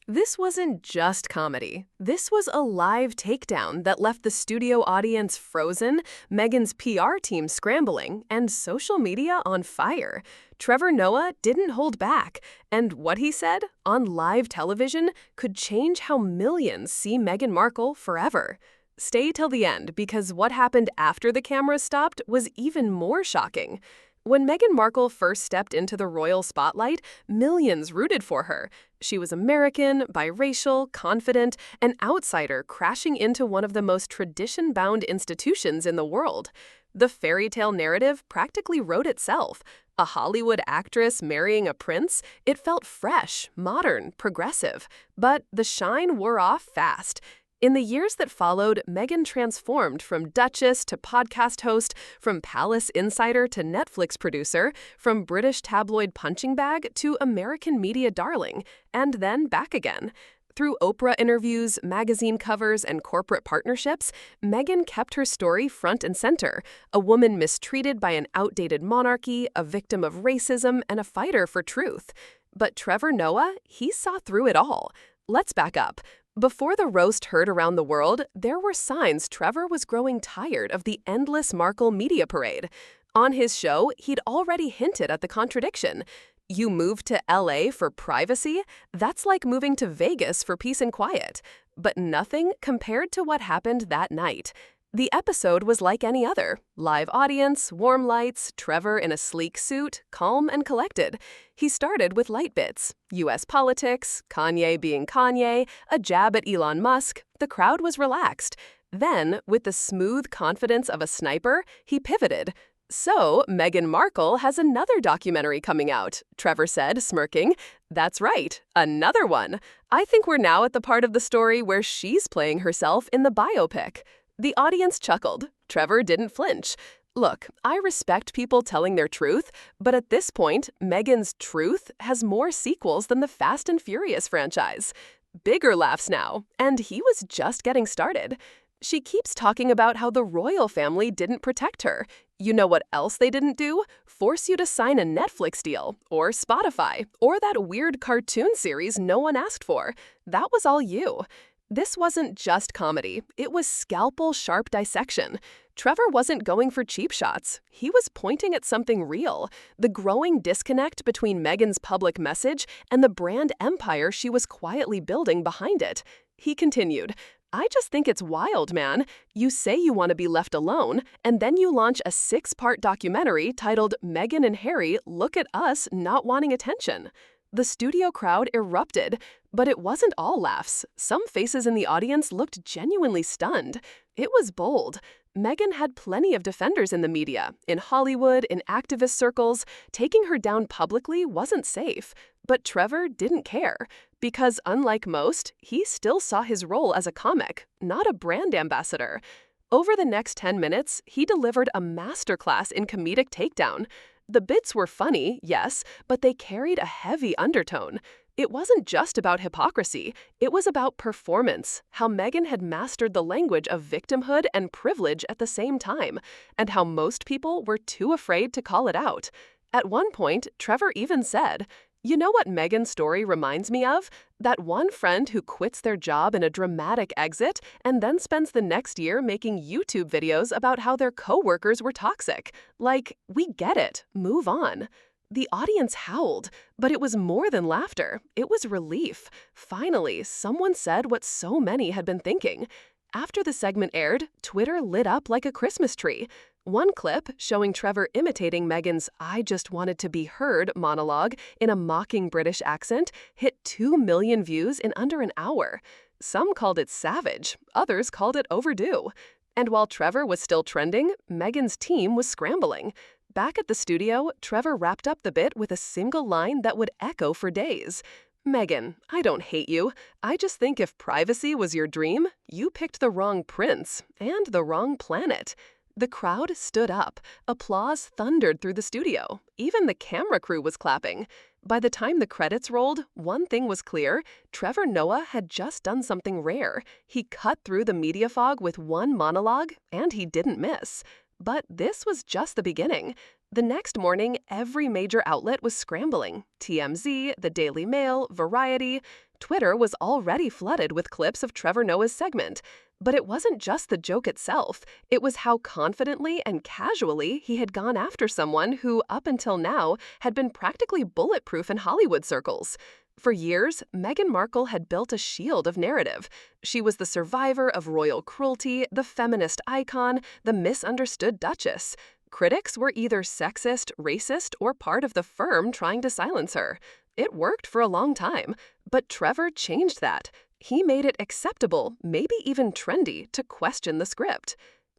This wasn't just comedy. This was a live takedown that left the studio audience frozen, Meghan's PR team scrambling, and social media on fire. Trevor Noah didn't hold back, and what he said on live television could change how millions see Meghan Markle forever. Stay till the end because what happened after the cameras stopped was even more shocking. When Meghan Markle first stepped into the royal spotlight, millions rooted for her. She was American, biracial, confident, an outsider crashing into one of the most tradition-bound institutions in the world. The fairy tale narrative practically wrote itself. A Hollywood actress marrying a prince, it felt fresh, modern, progressive. But the shine wore off fast. In the years that followed, Meghan transformed from Duchess to podcast host, from palace insider to Netflix producer, from British tabloid punching bag to American media darling, and then back again. Through Oprah interviews, magazine covers, and corporate partnerships, Meghan kept her story front and center, a woman mistreated by an outdated monarchy, a victim of racism, and a fighter for truth. But Trevor Noah, he saw through it all. Let's back up. Before the roast heard around the world, there were signs Trevor was growing tired of the endless Markle media parade. On his show, he'd already hinted at the contradiction. You moved to LA for privacy? That's like moving to Vegas for peace and quiet. But nothing compared to what happened that night. The episode was like any other. Live audience, warm lights, Trevor in a sleek suit, calm and collected. He started with light bits. US politics, Kanye being Kanye, a jab at Elon Musk. The crowd was relaxed. Then, with the smooth confidence of a sniper, he pivoted. So, Meghan Markle has another documentary coming out, Trevor said, smirking. That's right, another one. I think we're now at the part of the story where she's playing herself in the biopic. The audience chuckled. Trevor didn't flinch. Look, I respect people telling their truth, but at this point, Meghan's truth has more sequels than the Fast and Furious franchise. Bigger laughs now, and he was just getting started. She keeps talking about how the royal family didn't protect her. You know what else they didn't do? Force you to sign a Netflix deal, or Spotify, or that weird cartoon series no one asked for. That was all you. This wasn't just comedy, it was scalpel-sharp dissection. Trevor wasn't going for cheap shots. He was pointing at something real, the growing disconnect between Meghan's public message and the brand empire she was quietly building behind it. He continued, I just think it's wild, man. You say you want to be left alone, and then you launch a 6-part documentary titled Meghan and Harry Look at Us Not Wanting Attention. The studio crowd erupted, but it wasn't all laughs. Some faces in the audience looked genuinely stunned. It was bold. Meghan had plenty of defenders in the media, in Hollywood, in activist circles. Taking her down publicly wasn't safe. But Trevor didn't care, because unlike most, he still saw his role as a comic, not a brand ambassador. Over the next 10 minutes, he delivered a masterclass in comedic takedown. The bits were funny, yes, but they carried a heavy undertone. It wasn't just about hypocrisy, it was about performance, how Meghan had mastered the language of victimhood and privilege at the same time, and how most people were too afraid to call it out. At one point, Trevor even said, you know what Meghan's story reminds me of? That one friend who quits their job in a dramatic exit and then spends the next year making YouTube videos about how their coworkers were toxic. Like, we get it, move on. The audience howled, but it was more than laughter. It was relief. Finally, someone said what so many had been thinking. After the segment aired, Twitter lit up like a Christmas tree. One clip, showing Trevor imitating Meghan's I just wanted to be heard monologue in a mocking British accent, hit 2 million views in under an hour. Some called it savage, others called it overdue. And while Trevor was still trending, Meghan's team was scrambling. Back at the studio, Trevor wrapped up the bit with a single line that would echo for days. Meghan, I don't hate you. I just think if privacy was your dream, you picked the wrong prince and the wrong planet. The crowd stood up. Applause thundered through the studio. Even the camera crew was clapping. By the time the credits rolled, one thing was clear. Trevor Noah had just done something rare. He cut through the media fog with one monologue, and he didn't miss. But this was just the beginning. The next morning, every major outlet was scrambling. TMZ, the Daily Mail, Variety. Twitter was already flooded with clips of Trevor Noah's segment. But it wasn't just the joke itself, it was how confidently and casually he had gone after someone who, up until now, had been practically bulletproof in Hollywood circles. For years, Meghan Markle had built a shield of narrative. She was the survivor of royal cruelty, the feminist icon, the misunderstood duchess. Critics were either sexist, racist, or part of the firm trying to silence her. It worked for a long time, but Trevor changed that. He made it acceptable, maybe even trendy, to question the script.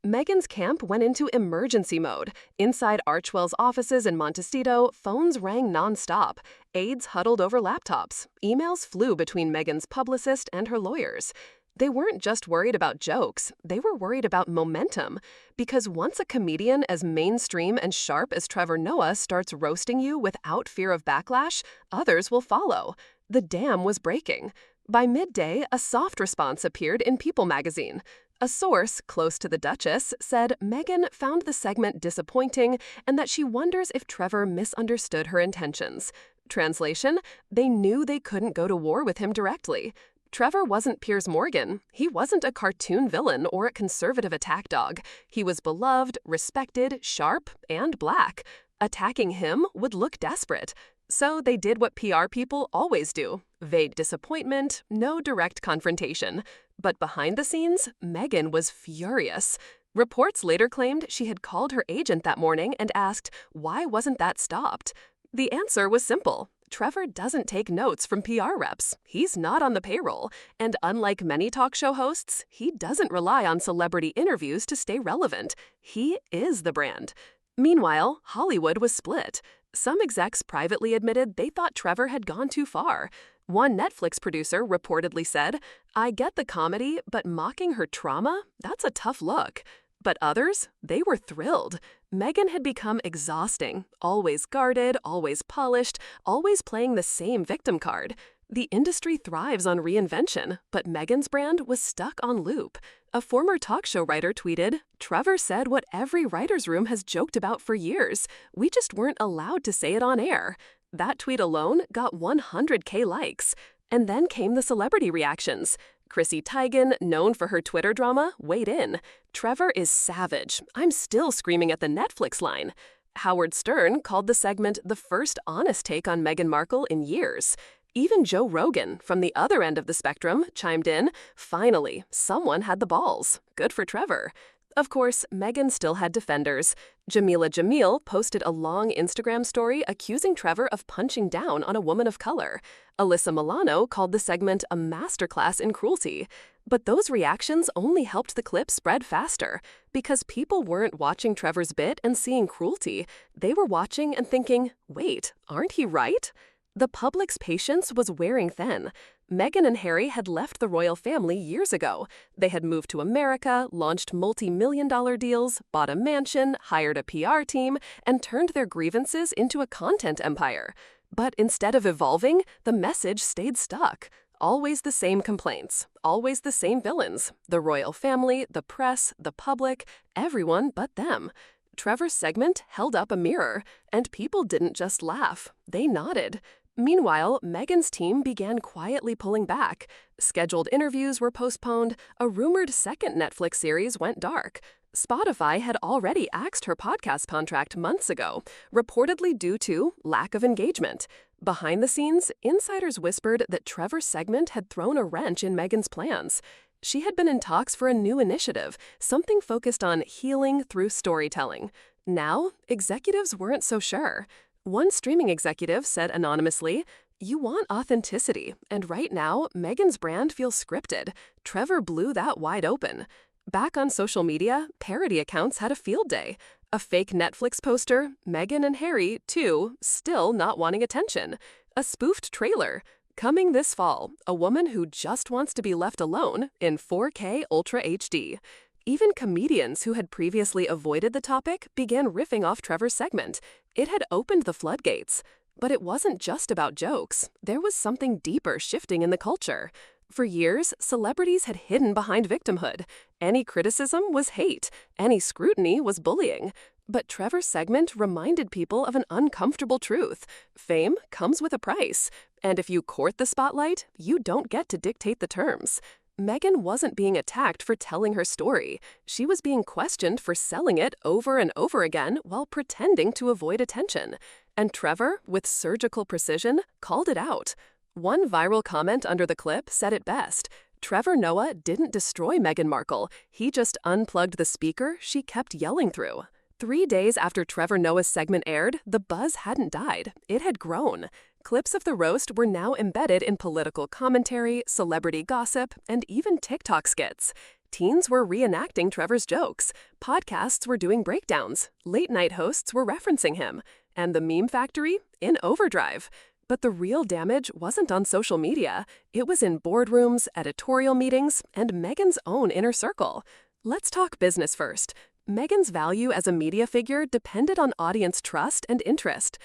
Meghan's camp went into emergency mode. Inside Archwell's offices in Montecito, phones rang nonstop. Aides huddled over laptops. Emails flew between Meghan's publicist and her lawyers. They weren't just worried about jokes, they were worried about momentum. Because once a comedian as mainstream and sharp as Trevor Noah starts roasting you without fear of backlash, others will follow. The dam was breaking. By midday, a soft response appeared in People magazine. A source close to the Duchess said Meghan found the segment disappointing and that she wonders if Trevor misunderstood her intentions. Translation: they knew they couldn't go to war with him directly. Trevor wasn't Piers Morgan. He wasn't a cartoon villain or a conservative attack dog. He was beloved, respected, sharp, and black. Attacking him would look desperate. So they did what PR people always do: vague disappointment, no direct confrontation. But behind the scenes, Meghan was furious. Reports later claimed she had called her agent that morning and asked, why wasn't that stopped? The answer was simple. Trevor doesn't take notes from PR reps. He's not on the payroll. And unlike many talk show hosts, he doesn't rely on celebrity interviews to stay relevant. He is the brand. Meanwhile, Hollywood was split. Some execs privately admitted they thought Trevor had gone too far. One Netflix producer reportedly said, I get the comedy, but mocking her trauma? That's a tough look. But others? They were thrilled. Meghan had become exhausting, always guarded, always polished, always playing the same victim card. The industry thrives on reinvention, but Meghan's brand was stuck on loop. A former talk show writer tweeted, Trevor said what every writer's room has joked about for years. We just weren't allowed to say it on air. That tweet alone got 100K likes. And then came the celebrity reactions. Chrissy Teigen, known for her Twitter drama, weighed in. Trevor is savage. I'm still screaming at the Netflix line. Howard Stern called the segment the first honest take on Meghan Markle in years. Even Joe Rogan, from the other end of the spectrum, chimed in, finally, someone had the balls. Good for Trevor. Of course, Meghan still had defenders. Jamila Jamil posted a long Instagram story accusing Trevor of punching down on a woman of color. Alyssa Milano called the segment a masterclass in cruelty. But those reactions only helped the clip spread faster. Because people weren't watching Trevor's bit and seeing cruelty. They were watching and thinking, wait, aren't he right? The public's patience was wearing thin. Meghan and Harry had left the royal family years ago. They had moved to America, launched multi-million-dollar deals, bought a mansion, hired a PR team, and turned their grievances into a content empire. But instead of evolving, the message stayed stuck. Always the same complaints, always the same villains. The royal family, the press, the public, everyone but them. Trevor's segment held up a mirror, and people didn't just laugh, they nodded. Meanwhile, Meghan's team began quietly pulling back. Scheduled interviews were postponed, a rumored second Netflix series went dark. Spotify had already axed her podcast contract months ago, reportedly due to lack of engagement. Behind the scenes, insiders whispered that Trevor's segment had thrown a wrench in Meghan's plans. She had been in talks for a new initiative, something focused on healing through storytelling. Now, executives weren't so sure. One streaming executive said anonymously, you want authenticity, and right now, Meghan's brand feels scripted. Trevor blew that wide open. Back on social media, parody accounts had a field day. A fake Netflix poster, Meghan and Harry, too, still not wanting attention. A spoofed trailer. Coming this fall, a woman who just wants to be left alone in 4K Ultra HD. Even comedians who had previously avoided the topic began riffing off Trevor's segment. It had opened the floodgates. But it wasn't just about jokes. There was something deeper shifting in the culture. For years, celebrities had hidden behind victimhood. Any criticism was hate. Any scrutiny was bullying. But Trevor's segment reminded people of an uncomfortable truth. Fame comes with a price. And if you court the spotlight, you don't get to dictate the terms. Meghan wasn't being attacked for telling her story. She was being questioned for selling it over and over again while pretending to avoid attention. And Trevor, with surgical precision, called it out. One viral comment under the clip said it best. Trevor Noah didn't destroy Meghan Markle. He just unplugged the speaker she kept yelling through. 3 days after Trevor Noah's segment aired, the buzz hadn't died. It had grown. Clips of the roast were now embedded in political commentary, celebrity gossip, and even TikTok skits. Teens were reenacting Trevor's jokes. Podcasts were doing breakdowns. Late-night hosts were referencing him. And the meme factory? In overdrive. But the real damage wasn't on social media. It was in boardrooms, editorial meetings, and Meghan's own inner circle. Let's talk business first. Meghan's value as a media figure depended on audience trust and interest.